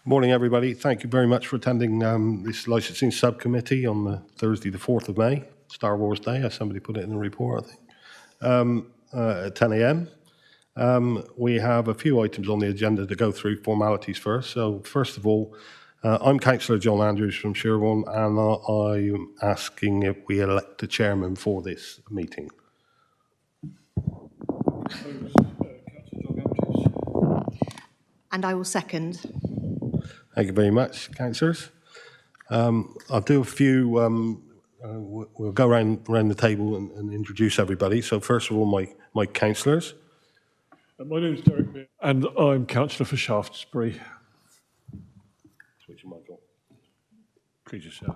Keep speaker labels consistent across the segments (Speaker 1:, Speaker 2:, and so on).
Speaker 1: Morning, everybody. Thank you very much for attending this licensing subcommittee on the Thursday, the 4th of May, Star Wars Day, as somebody put it in the report, I think, at 10 a.m. We have a few items on the agenda to go through, formalities first. So, first of all, I'm Councillor John Andrews from Sherborne, and I'm asking if we elect the chairman for this meeting.
Speaker 2: And I will second.
Speaker 1: Thank you very much, councillors. I'll do a few, we'll go around the table and introduce everybody. So first of all, my councillors.
Speaker 3: My name is Derek Beer, and I'm councillor for Shaftesbury.
Speaker 1: Switch your mic on.
Speaker 3: Please yourself.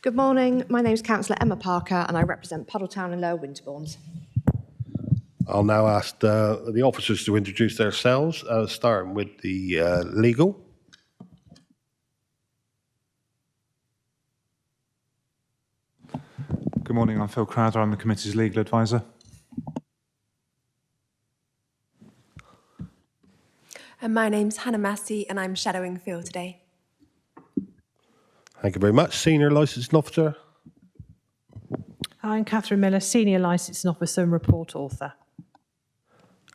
Speaker 2: Good morning. My name is Councillor Emma Parker, and I represent Puddletown and Lower Winterbourne.
Speaker 1: I'll now ask the officers to introduce themselves, starting with the legal.
Speaker 4: Good morning, I'm Phil Crowder, I'm the committee's legal advisor.
Speaker 5: And my name's Hannah Massey, and I'm shadowing Phil today.
Speaker 1: Thank you very much. Senior Licensing Officer.
Speaker 6: I'm Catherine Miller, Senior Licensing Officer and Report Author.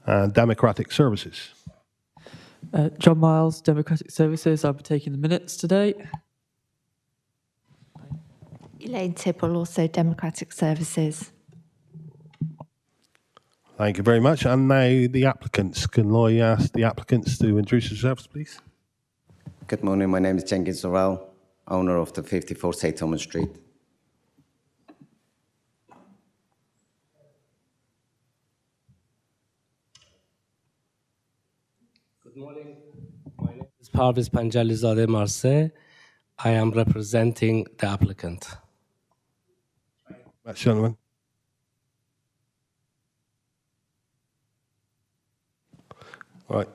Speaker 1: And Democratic Services.
Speaker 7: John Miles, Democratic Services. I'll be taking the minutes today.
Speaker 8: Elaine Tipple, also Democratic Services.
Speaker 1: Thank you very much. And now the applicants. Can I ask the applicants to introduce themselves, please?
Speaker 9: Good morning. My name is Jenkins Zorrell, owner of the 54 St. Thomas Street.
Speaker 10: Good morning. My name is Parviz Panjalizadeh Marse. I am representing the applicant.
Speaker 1: That's gentlemen. All right.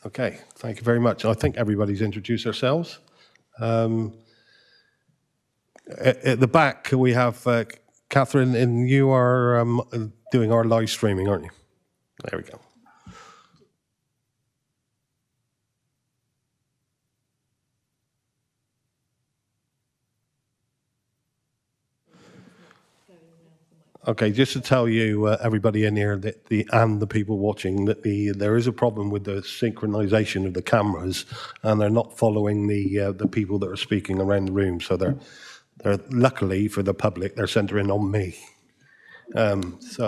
Speaker 1: Okay. Thank you very much. I think everybody's introduced themselves. At the back, we have Catherine, and you are doing our live streaming, aren't you? There we go. Okay, just to tell you, everybody in here, that and the people watching, that there is a problem with the synchronization of the cameras, and they're not following the people that are speaking around the room. So they're luckily for the public, they're centering on me. That's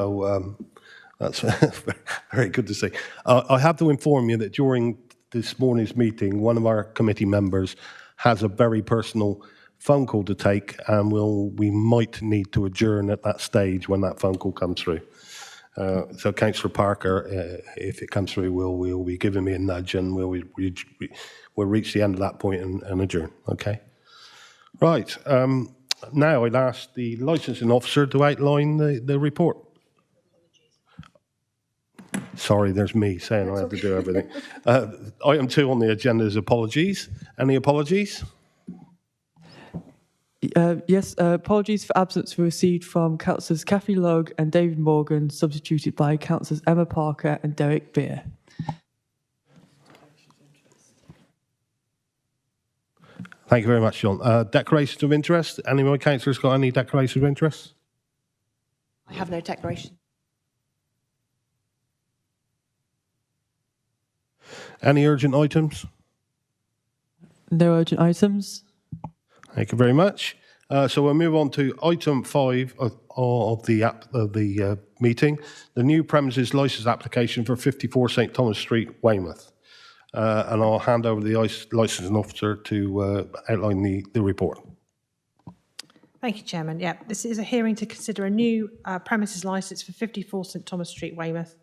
Speaker 1: very good to see. I have to inform you that during this morning's meeting, one of our committee members has a very personal phone call to take, and we might need to adjourn at that stage when that phone call comes through. So Councillor Parker, if it comes through, will be giving me a nudge, and we'll reach the end of that point and adjourn. Okay. Right. Now I'd ask the licensing officer to outline the report. Sorry, there's me saying I have to do everything. Item 2 on the agenda is apologies. Any apologies?
Speaker 7: Yes, apologies for absence were received from Councillors Cathy Lugg and David Morgan, substituted by Councillors Emma Parker and Derek Beer.
Speaker 1: Thank you very much, John. Declarations of interest. Any of my councillors got any declarations of interest?
Speaker 2: I have no declaration.
Speaker 1: Any urgent items?
Speaker 7: No urgent items.
Speaker 1: Thank you very much. So we'll move on to item 5 of the meeting, the new premises licence application for 54 St Thomas Street, Weymouth. And I'll hand over the licensing officer to outline the report.
Speaker 6: Thank you, Chairman. Yeah, this is a hearing to consider a new premises licence for 54 St Thomas Street, Weymouth.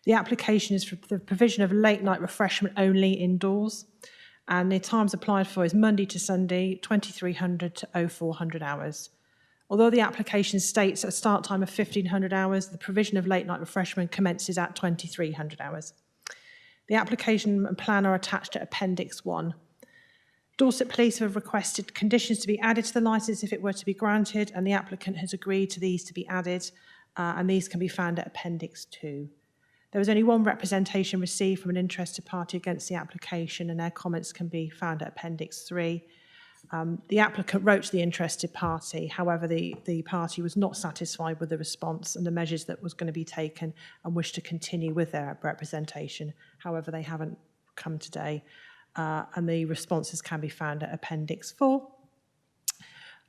Speaker 6: The application is for the provision of late night refreshment only indoors, and the times applied for is Monday to Sunday, 2300 to 0400 hours. Although the application states a start time of 1500 hours, the provision of late night refreshment commences at 2300 hours. The application and plan are attached to Appendix 1. Dorset Police have requested conditions to be added to the licence if it were to be granted, and the applicant has agreed to these to be added, and these can be found at Appendix 2. There was only one representation received from an interested party against the application, and their comments can be found at Appendix 3. The applicant wrote to the interested party. However, the party was not satisfied with the response and the measures that was going to be taken and wished to continue with their representation. However, they haven't come today, and the responses can be found at Appendix 4.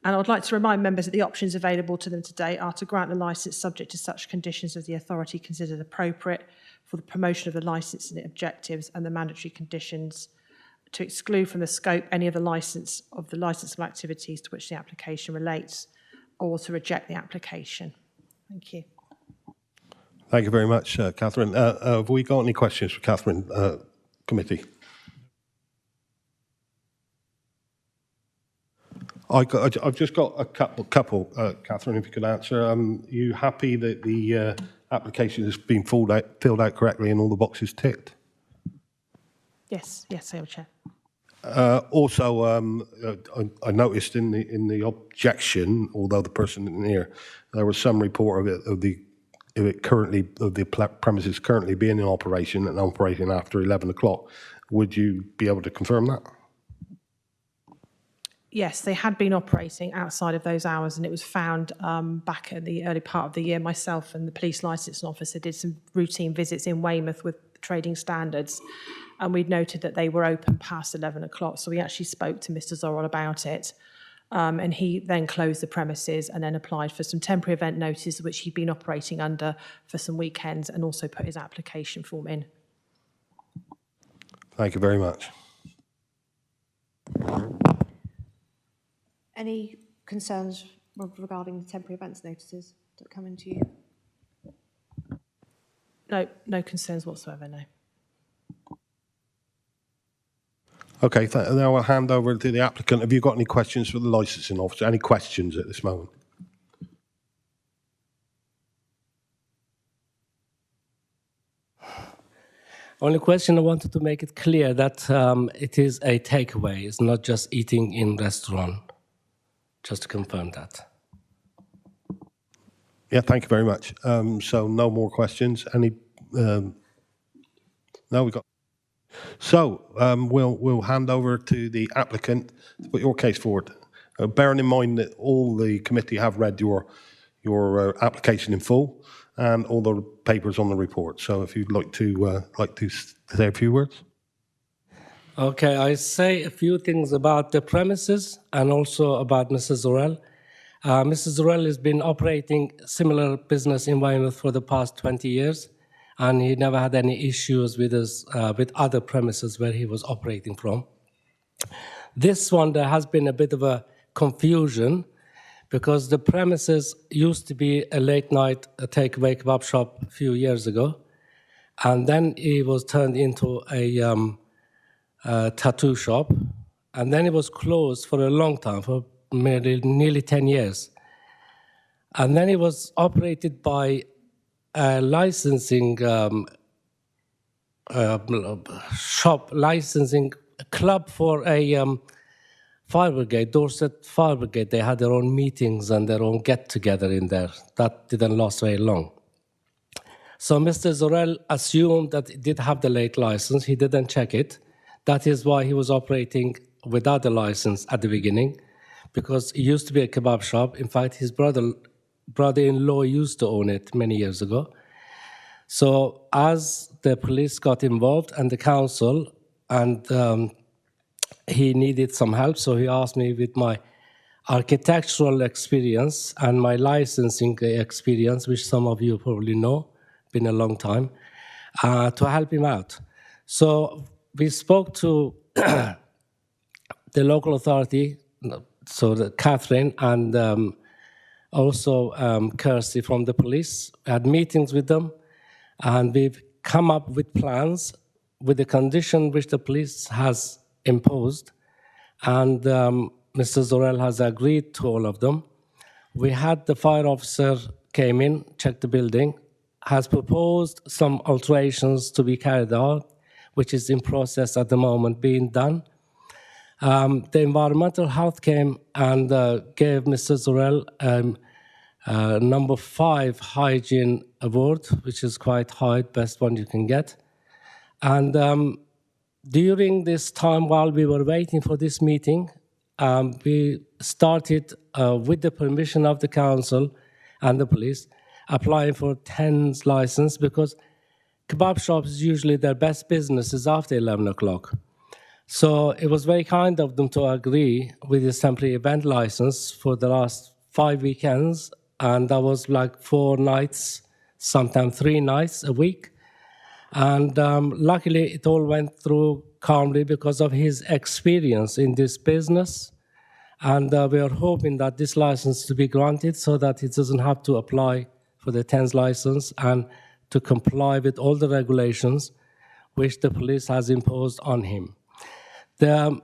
Speaker 6: And I would like to remind members that the options available to them today are to grant the licence subject to such conditions as the authority considered appropriate for the promotion of the licence and objectives, and the mandatory conditions to exclude from the scope any of the licensable activities to which the application relates, or to reject the application. Thank you.
Speaker 1: Thank you very much, Catherine. Have we got any questions for Catherine, committee? I've just got a couple, Catherine, if you could answer. Are you happy that the application has been filled out correctly and all the boxes ticked?
Speaker 6: Yes, Chair.
Speaker 1: Also, I noticed in the objection, although the person didn't hear, there was some report of the premises currently being in operation and operating after 11 o'clock. Would you be able to confirm that?
Speaker 6: Yes, they had been operating outside of those hours, and it was found back at the early part of the year. Myself and the police licensing officer did some routine visits in Weymouth with trading standards, and we'd noted that they were open past 11 o'clock. So we actually spoke to Mr. Zorrell about it, and he then closed the premises and then applied for some temporary event notice, which he'd been operating under for some weekends, and also put his application form in.
Speaker 1: Thank you very much.
Speaker 2: Any concerns regarding the temporary events notices that come into you?
Speaker 6: No concerns whatsoever, no.
Speaker 1: Okay, now I'll hand over to the applicant. Have you got any questions for the licensing officer? Any questions at this moment?
Speaker 10: Only question, I wanted to make it clear that it is a takeaway. It's not just eating in restaurant. Just to confirm that.
Speaker 1: Yeah, thank you very much. So no more questions. Any? No, we got. So we'll hand over to the applicant to put your case forward. Bearing in mind that all the committee have read your application in full and all the papers on the report. So if you'd like to say a few words.
Speaker 10: Okay, I say a few things about the premises and also about Mrs. Zorrell. Mrs. Zorrell has been operating similar business in Weymouth for the past 20 years, and he never had any issues with with other premises where he was operating from. This one, there has been a bit of a confusion because the premises used to be a late-night takeaway kebab shop a few years ago, and then it was turned into a tattoo shop, and then it was closed for a long time, for nearly 10 years. And then it was operated by a licensing licensing club for a fire brigade, Dorset Fire Brigade. They had their own meetings and their own get-together in there. That didn't last very long. So Mr. Zorrell assumed that it did have the late license. He didn't check it. That is why he was operating without the license at the beginning, because it used to be a kebab shop. In fact, his brother-in-law used to own it many years ago. So as the police got involved and the council, and he needed some help, so he asked me with my architectural experience and my licensing experience, which some of you probably know, been a long time, to help him out. So we spoke to the local authority, so Catherine and also Kirsty from the police. We had meetings with them, and we've come up with plans with the condition which the police has imposed, and Mr. Zorrell has agreed to all of them. We had the fire officer came in, checked the building, has proposed some alterations to be carried out, which is in process at the moment being done. The environmental health came and gave Mr. Zorrell Number 5, hygiene award, which is quite high, best one you can get. And during this time, while we were waiting for this meeting, we started, with the permission of the council and the police, applying for 10's license, because kebab shops, usually their best business is after 11 o'clock. So it was very kind of them to agree with this temporary event license for the last 5 weekends, and that was like 4 nights, sometimes 3 nights a week. And luckily, it all went through calmly because of his experience in this business. And we are hoping that this license to be granted so that he doesn't have to apply for the 10's license and to comply with all the regulations which the police has imposed on him. The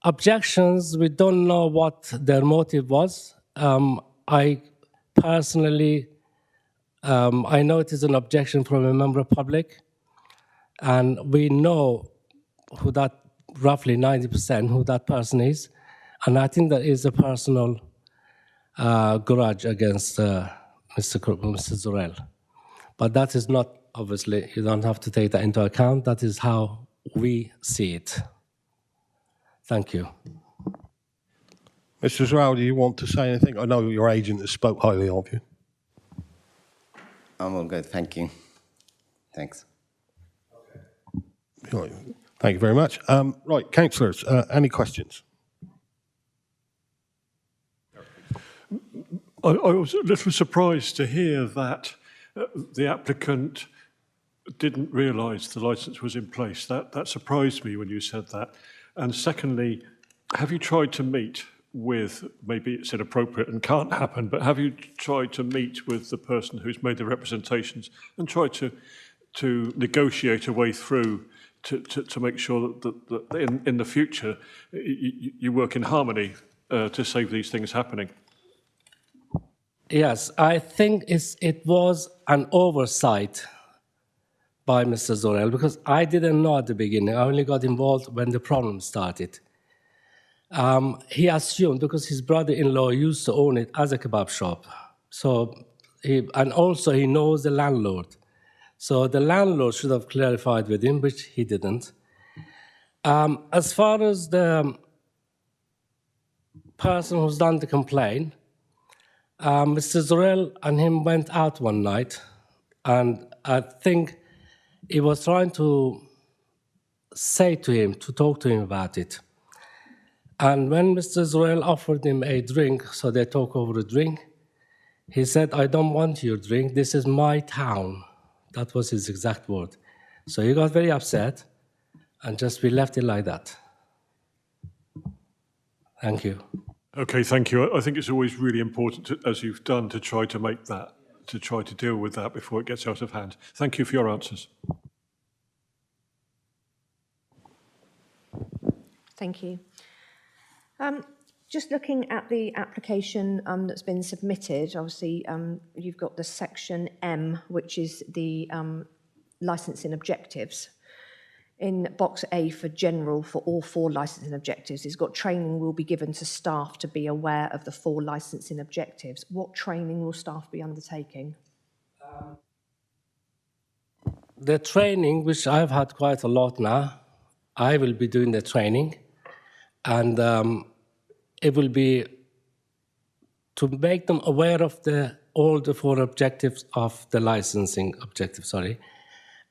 Speaker 10: objections, we don't know what their motive was. I personally, I know it is an objection from a member of public, and we know who that, roughly 90%, who that person is. And I think there is a personal grudge against Mr. Zorel. But that is not, obviously, you don't have to take that into account. That is how we see it. Thank you.
Speaker 1: Mr. Zorel, do you want to say anything? I know your agent has spoke highly of you.
Speaker 9: I'm all good, thank you. Thanks.
Speaker 1: Right, thank you very much. Right, councillors, any questions?
Speaker 3: I was a little surprised to hear that the applicant didn't realise the licence was in place. That surprised me when you said that. And secondly, have you tried to meet with, maybe it's inappropriate and can't happen, but have you tried to meet with the person who's made the representations and tried to negotiate a way through to make sure that in the future you work in harmony to save these things happening?
Speaker 10: Yes, I think it was an oversight by Mr. Zorel, because I didn't know at the beginning. I only got involved when the problem started. He assumed, because his brother-in-law used to own it as a kebab shop, so and also he knows the landlord. So the landlord should have clarified with him, which he didn't. As far as the person who's done the complaint, Mr. Zorel and him went out one night, and I think he was trying to say to him, to talk to him about it. And when Mr. Zorel offered him a drink, so they talk over a drink, he said, "I don't want your drink, this is my town." That was his exact word. So he got very upset, and just we left it like that. Thank you.
Speaker 3: Okay, thank you. I think it's always really important, as you've done, to try to make that, to try to deal with that before it gets out of hand. Thank you for your answers.
Speaker 2: Thank you. Just looking at the application that's been submitted, obviously you've got the section M, which is the licensing objectives. In box A for general, for all 4 licensing objectives, it's got training will be given to staff to be aware of the 4 licensing objectives. What training will staff be undertaking?
Speaker 10: The training, which I've had quite a lot now, I will be doing the training, and it will be to make them aware of all the 4 objectives of the licensing objective,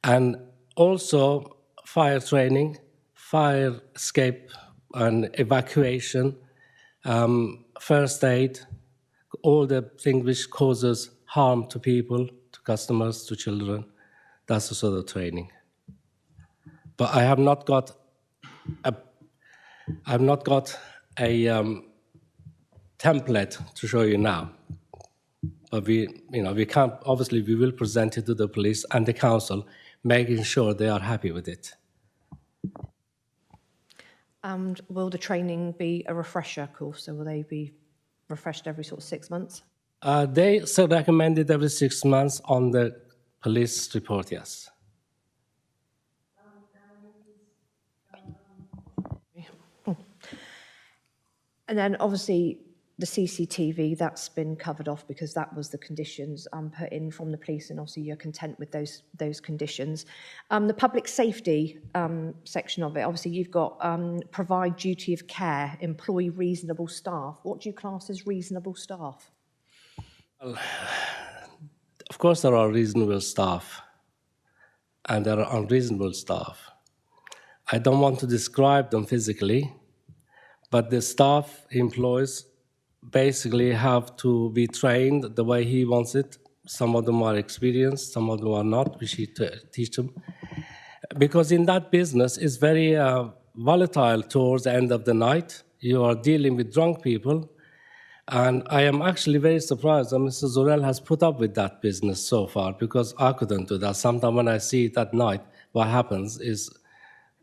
Speaker 10: and also fire training, fire escape and evacuation, first aid, all the things which causes harm to people, to customers, to children. That's the sort of training. But I have not got a template to show you now. But we can't, obviously we will present it to the police and the council, making sure they are happy with it.
Speaker 2: And will the training be a refresher course? So will they be refreshed every sort of 6 months?
Speaker 10: They recommended every 6 months on the police report, yes.
Speaker 2: And then obviously the CCTV, that's been covered off because that was the conditions put in from the police, and obviously you're content with those conditions. The public safety section of it, obviously you've got provide duty of care, employ reasonable staff. What do you class as reasonable staff?
Speaker 10: Of course, there are reasonable staff and there are unreasonable staff. I don't want to describe them physically, but the staff he employs basically have to be trained the way he wants it. Some of them are experienced, some of them are not, which he teach them. Because in that business, it's very volatile towards the end of the night. You are dealing with drunk people, and I am actually very surprised that Mr. Zorel has put up with that business so far, because I couldn't do that. Sometimes when I see it at night, what happens is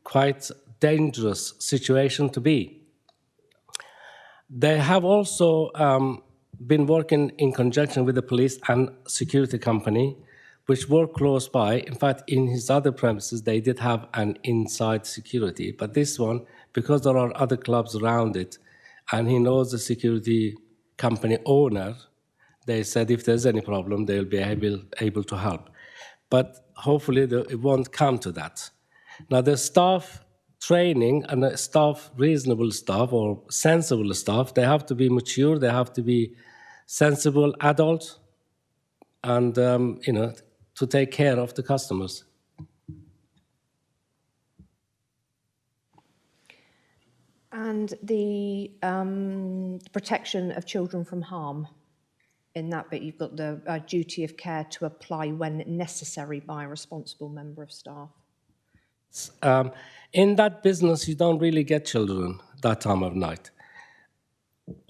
Speaker 10: quite dangerous situation to be. They have also been working in conjunction with the police and security company, which work close by. In fact, in his other premises, they did have an inside security. But this one, because there are other clubs around it, and he knows the security company owner, they said if there's any problem, they'll be able to help. But hopefully it won't come to that. Now, the staff training and the staff, reasonable staff or sensible staff, they have to be mature, they have to be sensible adults, and to take care of the customers.
Speaker 2: And the protection of children from harm. In that bit, you've got the duty of care to apply when necessary by a responsible member of staff.
Speaker 10: In that business, you don't really get children that time of night.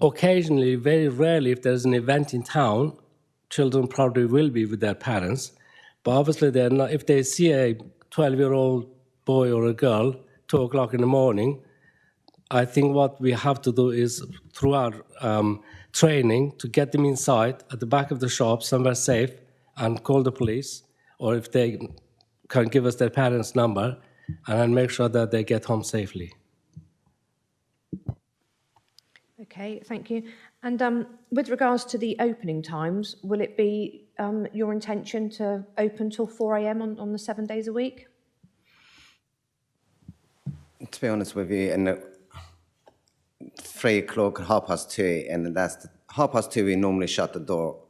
Speaker 10: Occasionally, very rarely, if there's an event in town, children probably will be with their parents. But obviously, they're not. If they see a 12-year-old boy or a girl, 2 o'clock in the morning, I think what we have to do is, through our training, to get them inside at the back of the shop, somewhere safe, and call the police, or if they can give us their parents' number, and then make sure that they get home safely.
Speaker 2: Okay, thank you. And with regards to the opening times, will it be your intention to open till 4 a.m. on the 7 days a week?
Speaker 9: To be honest with you, and 3 o'clock, 2:30, and that's 2:30 we normally shut the door.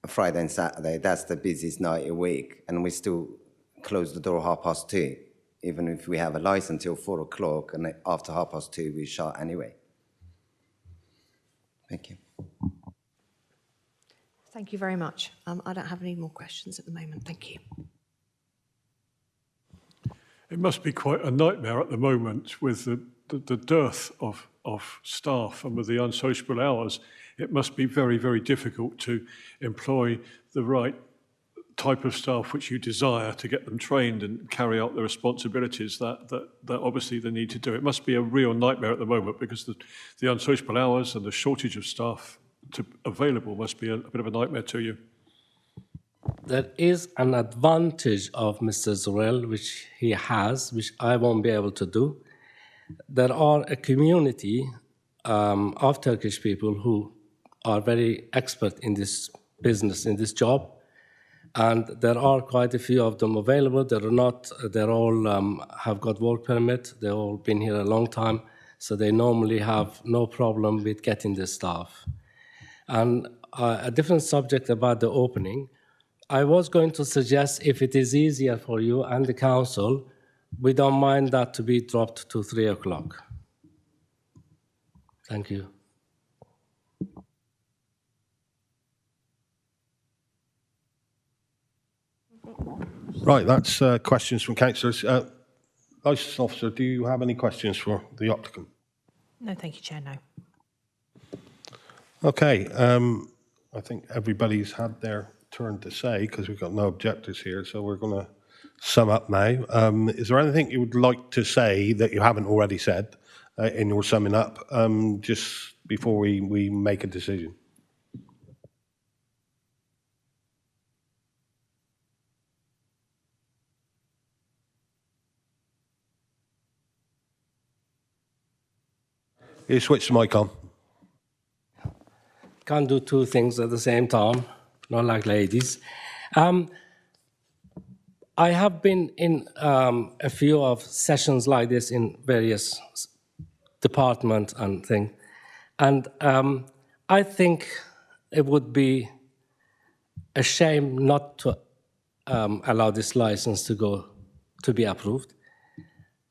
Speaker 9: Friday and Saturday, that's the busiest night a week, and we still close the door 2:30, even if we have a license till 4 o'clock, and after 2:30 we shut anyway. Thank you.
Speaker 2: Thank you very much. I don't have any more questions at the moment. Thank you.
Speaker 3: It must be quite a nightmare at the moment with the dearth of staff and with the unsociable hours. It must be very, very difficult to employ the right type of staff which you desire to get them trained and carry out the responsibilities that obviously they need to do. It must be a real nightmare at the moment because the unsociable hours and the shortage of staff available must be a bit of a nightmare to you.
Speaker 10: There is an advantage of Mr. Zorel, which he has, which I won't be able to do. There are a community of Turkish people who are very expert in this business, in this job, and there are quite a few of them available. They're all have got work permit. They've all been here a long time, so they normally have no problem with getting the staff. And a different subject about the opening, I was going to suggest if it is easier for you and the council, we don't mind that to be dropped to 3 o'clock. Thank you.
Speaker 1: Right, that's questions from councillors. Licensing officer, do you have any questions for the applicant?
Speaker 6: No, thank you, Chair, no.
Speaker 1: Okay, I think everybody's had their turn to say because we've got no objectors here, so we're going to sum up now. Is there anything you would like to say that you haven't already said in your summing up, just before we make a decision? You switch the mic on.
Speaker 10: can't do two things at the same time, not like ladies. I have been in a few of sessions like this in various departments and things, and I think it would be a shame not to allow this license to be approved,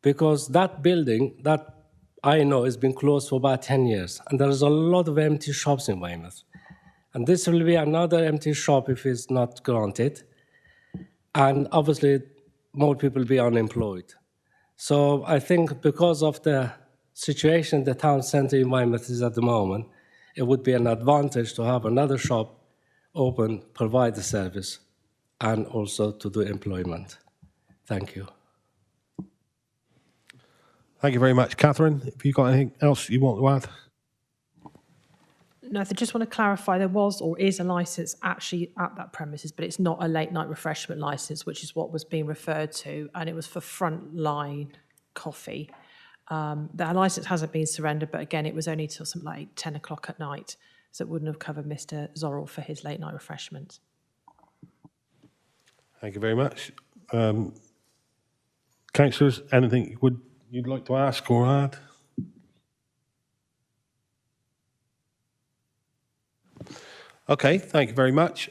Speaker 10: because that building that I know has been closed for about 10 years, and there is a lot of empty shops in Weymouth. And this will be another empty shop if it's not granted. And obviously, more people will be unemployed. So I think because of the situation the town centre in Weymouth is at the moment, it would be an advantage to have another shop open, provide the service, and also to do employment. Thank you.
Speaker 1: Thank you very much. Catherine, have you got anything else you want to add?
Speaker 6: No, I just want to clarify, there was or is a licence actually at that premises, but it's not a late night refreshment licence, which is what was being referred to, and it was for Frontline Coffee. That licence hasn't been surrendered, but again, it was only till something like 10 o'clock at night, so it wouldn't have covered Mr. Zorrell for his late night refreshments.
Speaker 1: Thank you very much. Councillors, anything you'd like to ask or add? Okay, thank you very much.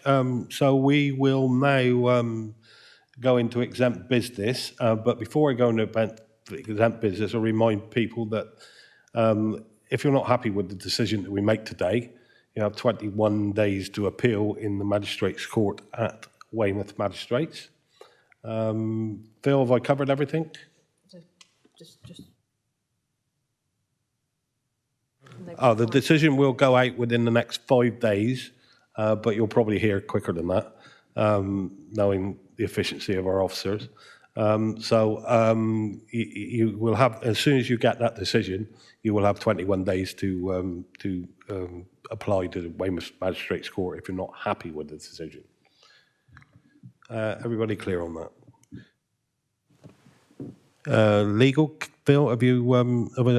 Speaker 1: So we will now go into exempt business, but before I go into exempt business, I'll remind people that if you're not happy with the decision that we make today, you have 21 days to appeal in the Magistrates' Court at Weymouth Magistrates. Phil, have I covered everything? Oh, the decision will go out within the next 5 days, but you'll probably hear quicker than that, knowing the efficiency of our officers. You will have, as soon as you get that decision, you will have 21 days to apply to the Weymouth Magistrates' Court if you're not happy with the decision. Everybody clear on that? Legal, Phil, have you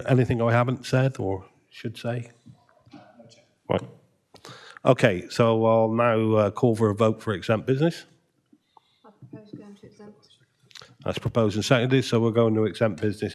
Speaker 1: anything I haven't said or should say? Right. Okay, so I'll now call for a vote for exempt business.
Speaker 2: I propose going to exempt.
Speaker 1: That's proposed and seconded, so we'll go into exempt business.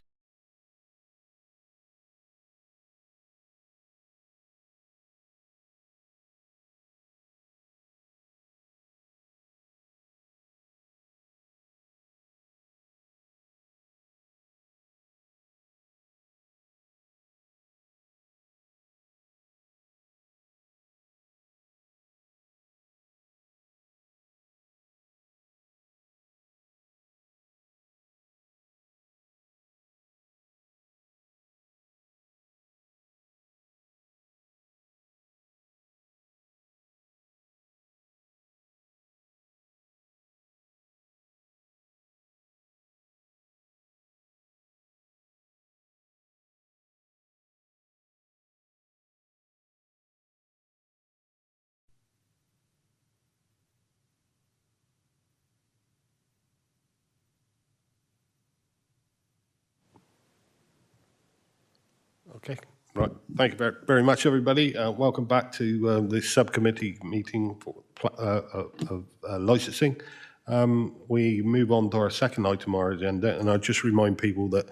Speaker 1: Okay, right. Thank you very much, everybody. Welcome back to this subcommittee meeting for licensing. We move on to our second item on our agenda, and I just remind people that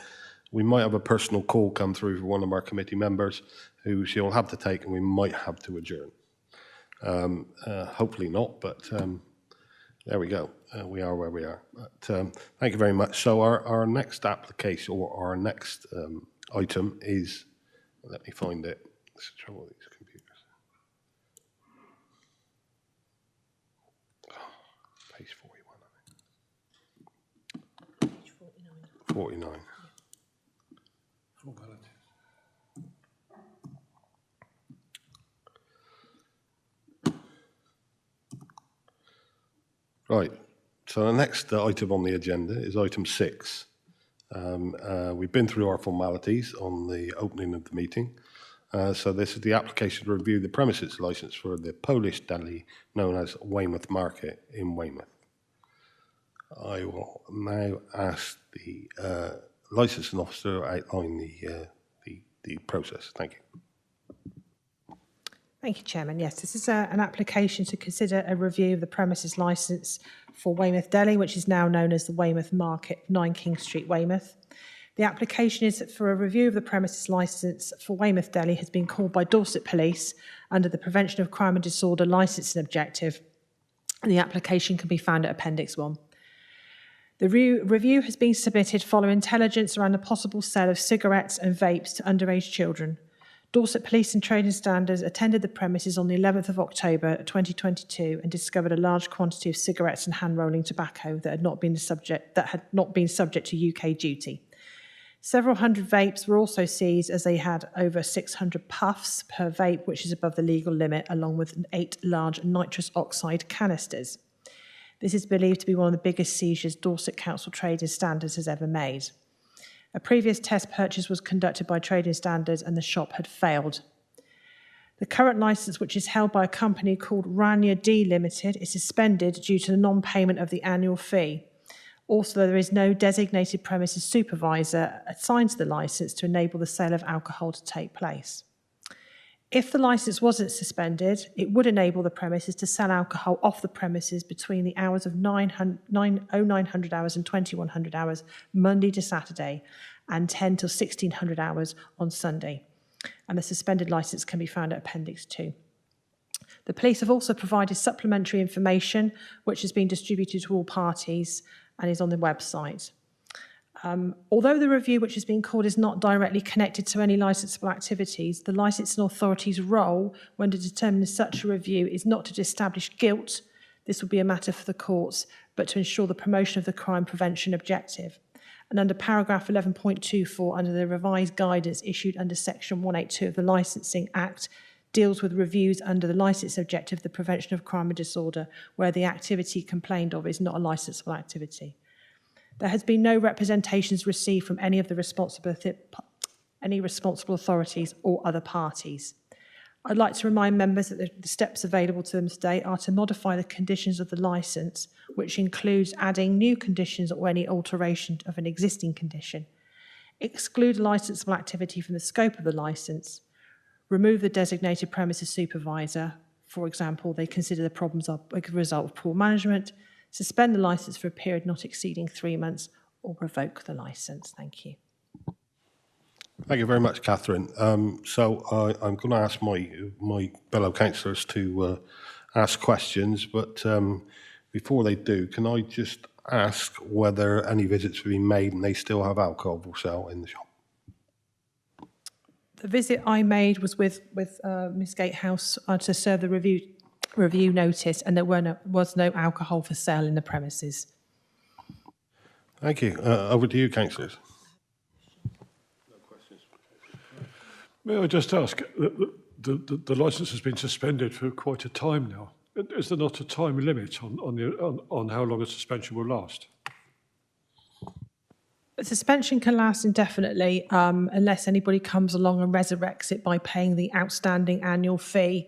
Speaker 1: we might have a personal call come through for one of our committee members who she'll have to take, and we might have to adjourn. Hopefully not, but there we go. We are where we are. But, thank you very much. So our next application, or our next item is, let me find it. Let's trouble with these computers. Oh, page 41, I think. Page 49. 49. Right. So the next item on the agenda is item 6. We've been through our formalities on the opening of the meeting. So this is the application to review the premises license for the Polish deli known as Weymouth Market in Weymouth. I will now ask the licensing officer to outline the process. Thank you.
Speaker 6: Thank you, Chairman. Yes, this is an application to consider a review of the premises licence for Weymouth Deli, which is now known as the Weymouth Market, 9 King Street, Weymouth. The application is for a review of the premises licence for Weymouth Deli has been called by Dorset Police under the Prevention of Crime and Disorder licensing objective, and the application can be found at Appendix 1. The review has been submitted following intelligence around the possible sale of cigarettes and vapes to underage children. Dorset Police and Trading Standards attended the premises on the 11th of October 2022 and discovered a large quantity of cigarettes and hand-rolling tobacco that had not been subject to UK duty. Several hundred vapes were also seized, as they had over 600 puffs per vape, which is above the legal limit, along with 8 large nitrous oxide canisters. This is believed to be one of the biggest seizures Dorset Council Trading Standards has ever made. A previous test purchase was conducted by Trading Standards and the shop had failed. The current licence, which is held by a company called Rania D Limited, is suspended due to the non-payment of the annual fee. Also, there is no designated premises supervisor assigned to the licence to enable the sale of alcohol to take place. If the licence wasn't suspended, it would enable the premises to sell alcohol off the premises between the hours of 0900 hours and 2100 hours, Monday to Saturday, and 10 till 1600 hours on Sunday. And the suspended licence can be found at Appendix 2. The police have also provided supplementary information, which has been distributed to all parties and is on the website. Although the review which has been called is not directly connected to any licensable activities, the licensing authority's role when determining such a review is not to establish guilt, this will be a matter for the courts, but to ensure the promotion of the crime prevention objective. And under paragraph 11.24, under the revised guidance issued under section 182 of the Licensing Act, deals with reviews under the licence objective, the prevention of crime and disorder, where the activity complained of is not a licensable activity. There has been no representations received from any of the responsible authorities or other parties. I'd like to remind members that the steps available to them today are to modify the conditions of the licence, which includes adding new conditions or any alteration of an existing condition, exclude licensable activity from the scope of the licence, remove the designated premises supervisor, for example, they consider the problems are a result of poor management, suspend the licence for a period not exceeding 3 months, or revoke the licence. Thank you.
Speaker 1: Thank you very much, Catherine. So I'm going to ask my fellow councillors to ask questions, but before they do, can I just ask whether any visits have been made and they still have alcohol for sale in the shop?
Speaker 6: The visit I made was with Ms Gatehouse to serve the review notice, and there was no alcohol for sale in the premises.
Speaker 1: Thank you. Over to you, councillors.
Speaker 3: May I just ask, the licence has been suspended for quite a time now. Is there not a time limit on how long a suspension will last?
Speaker 6: The suspension can last indefinitely unless anybody comes along and resurrects it by paying the outstanding annual fee.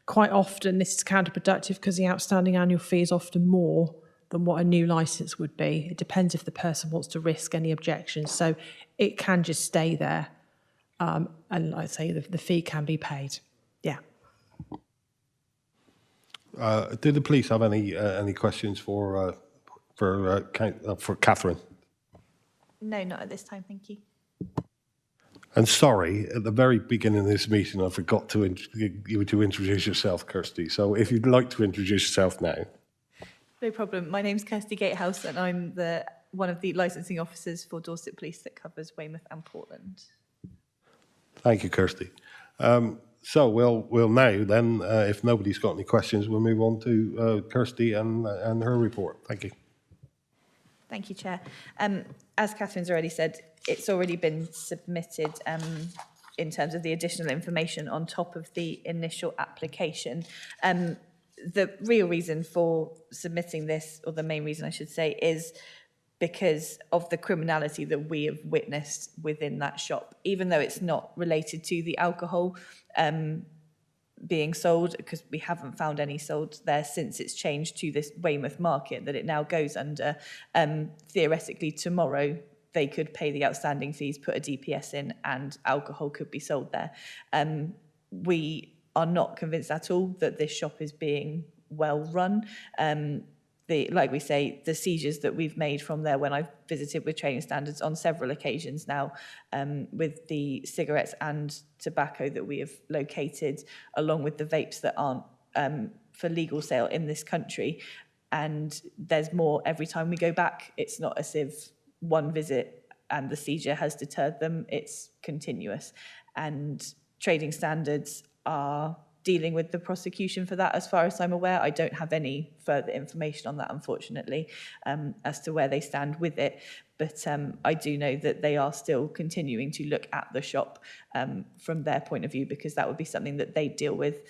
Speaker 6: Quite often this is counterproductive because the outstanding annual fee is often more than what a new licence would be. It depends if the person wants to risk any objections. So it can just stay there. And like I say, the fee can be paid. Yeah.
Speaker 1: Do the police have any questions for Catherine?
Speaker 11: No, not at this time, thank you.
Speaker 1: And sorry, at the very beginning of this meeting, I forgot to introduce yourself, Kirsty. So if you'd like to introduce yourself now.
Speaker 11: No problem. My name's Kirsty Gatehouse and I'm one of the licensing officers for Dorset Police that covers Weymouth and Portland.
Speaker 1: Thank you, Kirsty. So we'll now then, if nobody's got any questions, we'll move on to Kirsty and her report. Thank you.
Speaker 11: Thank you, Chair. As Catherine's already said, it's already been submitted in terms of the additional information on top of the initial application. The real reason for submitting this, or the main reason I should say, is because of the criminality that we have witnessed within that shop, even though it's not related to the alcohol being sold, because we haven't found any sold there since it's changed to this Weymouth Market that it now goes under. Theoretically, tomorrow they could pay the outstanding fees, put a DPS in, and alcohol could be sold there. We are not convinced at all that this shop is being well run. Like we say, the seizures that we've made from there when I've visited with trading standards on several occasions now, with the cigarettes and tobacco that we have located, along with the vapes that aren't for legal sale in this country. And there's more every time we go back. It's not as if one visit and the seizure has deterred them. It's continuous. And trading standards are dealing with the prosecution for that, as far as I'm aware. I don't have any further information on that, unfortunately, as to where they stand with it. But I do know that they are still continuing to look at the shop from their point of view, because that would be something that they deal with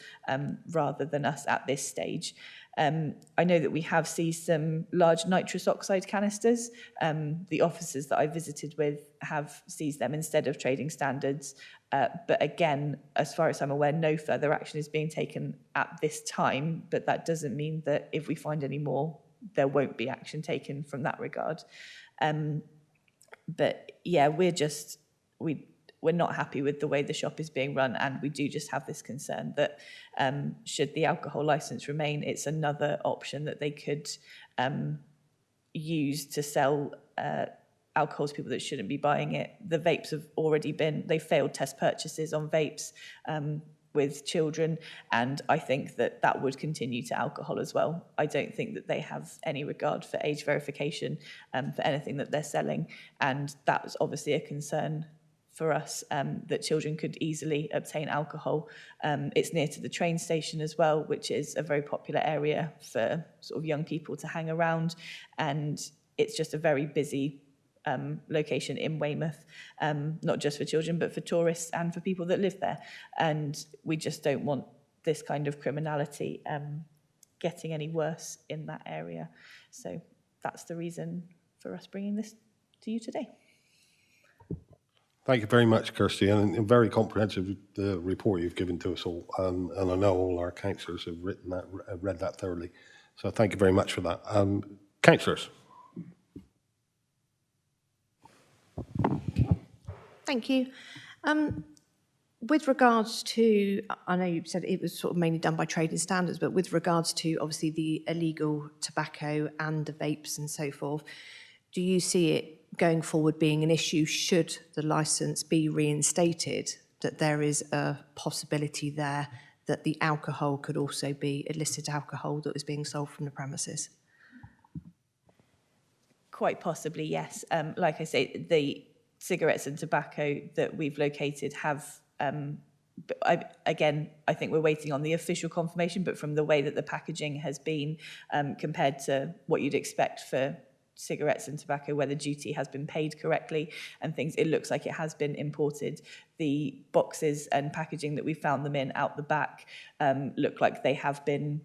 Speaker 11: rather than us at this stage. I know that we have seized some large nitrous oxide canisters. The officers that I visited with have seized them instead of trading standards. But again, as far as I'm aware, no further action is being taken at this time. But that doesn't mean that if we find any more, there won't be action taken from that regard. But yeah, we're not happy with the way the shop is being run, and we do just have this concern that should the alcohol licence remain, it's another option that they could use to sell alcohol to people that shouldn't be buying it. The vapes have already they failed test purchases on vapes with children, and I think that that would continue to alcohol as well. I don't think that they have any regard for age verification for anything that they're selling, and that was obviously a concern for us, that children could easily obtain alcohol. It's near to the train station as well, which is a very popular area for sort of young people to hang around, and it's just a very busy location in Weymouth, not just for children, but for tourists and for people that live there. And we just don't want this kind of criminality getting any worse in that area. So that's the reason for us bringing this to you today.
Speaker 1: Thank you very much, Kirsty, and a very comprehensive report you've given to us all. And I know all our councillors have read that thoroughly. So thank you very much for that. Councillors.
Speaker 2: Thank you. With regards to, I know you said it was sort of mainly done by trading standards, but with regards to obviously the illegal tobacco and the vapes and so forth, do you see it going forward being an issue should the licence be reinstated, that there is a possibility there that the alcohol could also be illicit alcohol that was being sold from the premises?
Speaker 11: Quite possibly, yes. Like I say, the cigarettes and tobacco that we've located have, again, I think we're waiting on the official confirmation, but from the way that the packaging has been compared to what you'd expect for cigarettes and tobacco, where the duty has been paid correctly and things, it looks like it has been imported. The boxes and packaging that we found them in out the back look like they have been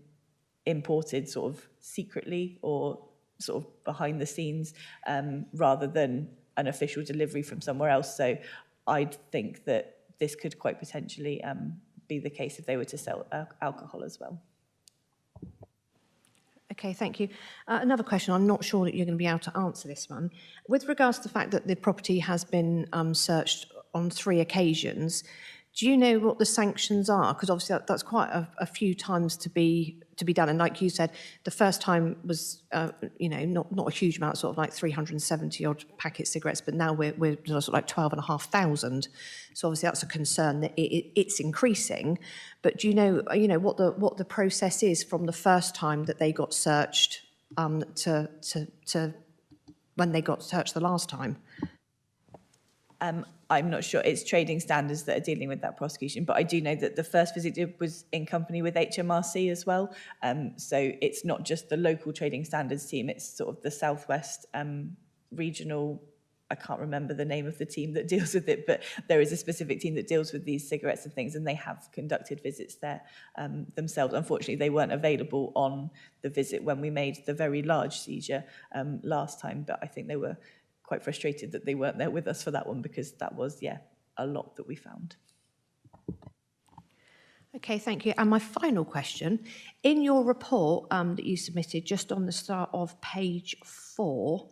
Speaker 11: imported sort of secretly or sort of behind the scenes rather than an official delivery from somewhere else. So I'd think that this could quite potentially be the case if they were to sell alcohol as well.
Speaker 2: Okay, thank you. Another question, I'm not sure that you're going to be able to answer this one. With regards to the fact that the property has been searched on 3 occasions, do you know what the sanctions are? Because obviously that's quite a few times to be done. And like you said, the first time was, not a huge amount, sort of like 370 odd packet cigarettes, but now we're sort of like 12,500. So obviously that's a concern that it's increasing. But do you know what the process is from the first time that they got searched to when they got searched the last time?
Speaker 11: I'm not sure. It's trading standards that are dealing with that prosecution, but I do know that the first visit was in company with HMRC as well. So it's not just the local trading standards team, it's sort of the Southwest regional, I can't remember the name of the team that deals with it, but there is a specific team that deals with these cigarettes and things, and they have conducted visits there themselves. Unfortunately, they weren't available on the visit when we made the very large seizure last time, but I think they were quite frustrated that they weren't there with us for that one, because that was, a lot that we found.
Speaker 2: Okay, thank you. And my final question, in your report that you submitted just on the start of page 4,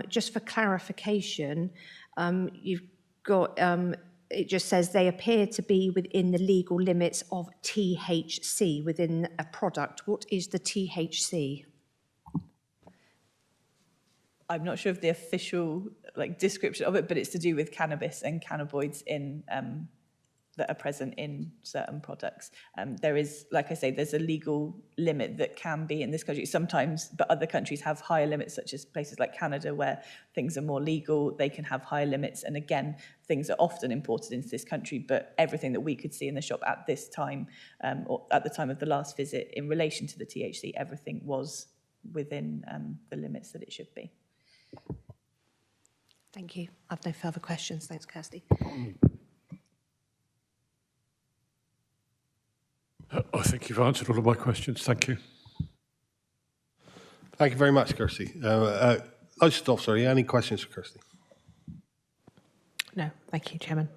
Speaker 2: just for clarification, you've got it just says they appear to be within the legal limits of THC within a product. What is the THC?
Speaker 11: I'm not sure of the official description of it, but it's to do with cannabis and cannabinoids that are present in certain products. There is, like I say, there's a legal limit that can be in this country sometimes, but other countries have higher limits, such as places like Canada, where things are more legal, they can have higher limits. And again, things are often imported into this country, but everything that we could see in the shop at this time, or at the time of the last visit, in relation to the THC, everything was within the limits that it should be.
Speaker 2: Thank you. I've no further questions. Thanks, Kirsty.
Speaker 3: I think you've answered all of my questions. Thank you.
Speaker 1: Thank you very much, Kirsty. Licensed officer, any questions for Kirsty?
Speaker 6: No, thank you, Chairman.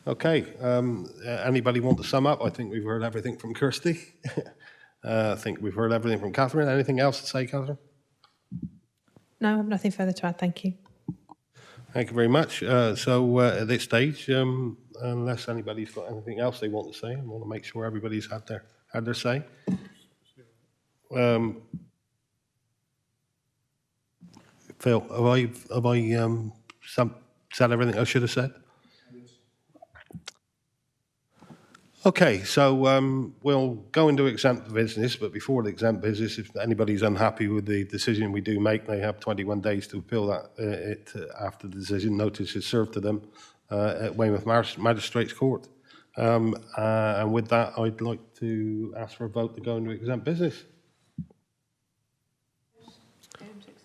Speaker 1: Okay. Anybody want to sum up? I think we've heard everything from Kirsty. I think we've heard everything from Catherine. Anything else to say, Catherine?
Speaker 6: No, I have nothing further to add. Thank you.
Speaker 1: Thank you very much. So at this stage, unless anybody's got anything else they want to say, I want to make sure everybody's had their say. Phil, have I said everything I should have said? Okay, so we'll go into exempt business, but before the exempt business, if anybody's unhappy with the decision we do make, they have 21 days to appeal that after the decision. Notice is served to them at Weymouth Magistrates Court. And with that, I'd like to ask for a vote to go into exempt business.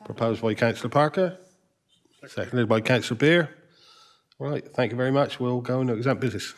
Speaker 1: Proposed by Councillor Parker, seconded by Councillor Beer. All right, thank you very much. We'll go into exempt business.